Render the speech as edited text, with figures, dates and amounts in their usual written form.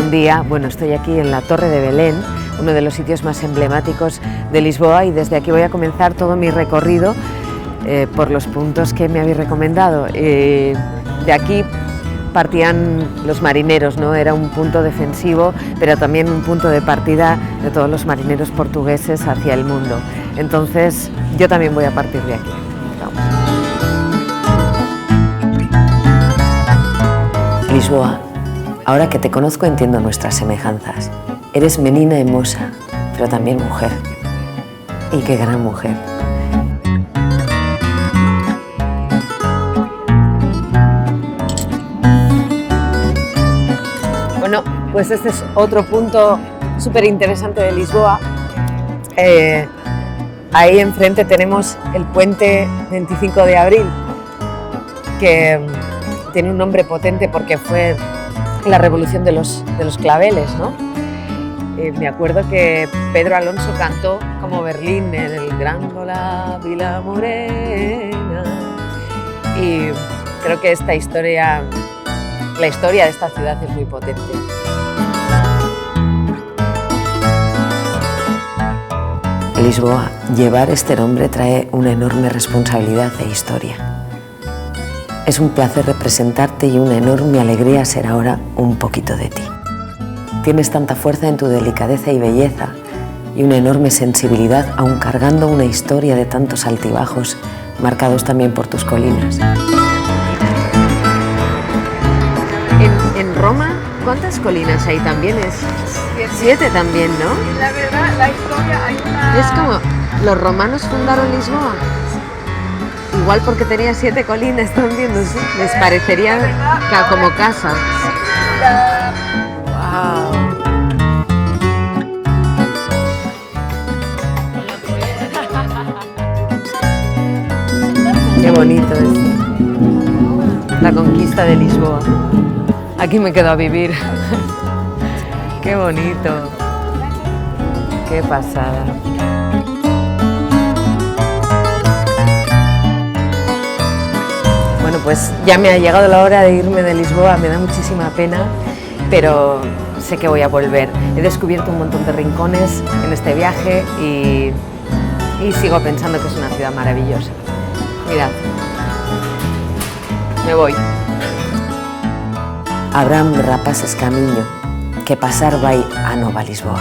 un día, bueno, estoy aquí en la Torre de Belén, uno de los sitios más emblemáticos de Lisboa, y desde aquí voy a comenzar todo mi recorrido por los puntos que me habéis recomendado. De aquí partían los marineros, ¿no? Era un punto defensivo, pero también un punto de partida de todos los marineros portugueses hacia el mundo. Entonces, yo también voy a partir de aquí. Vamos. Lisboa, ahora que te conozco entiendo nuestras semejanzas. Eres menina hermosa, pero también mujer. Y qué gran mujer. Bueno, pues este es otro punto súper interesante de Lisboa. Ahí enfrente tenemos el puente 25 de abril, que tiene un nombre potente porque fue la revolución de los claveles, ¿no? Me acuerdo que Pedro Alonso cantó como Berlín en el Grándola Vila Morena, y creo que esta historia, la historia de esta ciudad es muy potente. Lisboa, llevar este nombre trae una enorme responsabilidad e historia. Es un placer representarte y una enorme alegría ser ahora un poquito de ti. Tienes tanta fuerza en tu delicadeza y belleza y una enorme sensibilidad, aun cargando una historia de tantos altibajos marcados también por tus colinas. En Roma, ¿cuántas colinas hay también? Siete también, ¿no? La verdad, la historia hay una... Es como, los romanos fundaron Lisboa. Igual porque tenía 7 colinas también, no sé. Les parecería como casa. Wow. Qué bonito es. La conquista de Lisboa. Aquí me quedo a vivir. Qué bonito. Qué pasada. Bueno, pues ya me ha llegado la hora de irme de Lisboa, me da muchísima pena, pero sé que voy a volver. He descubierto un montón de rincones en este viaje y sigo pensando que es una ciudad maravillosa. Mirad, me voy. Abraham rapaz es camiño, que pasar vai a Nova Lisboa.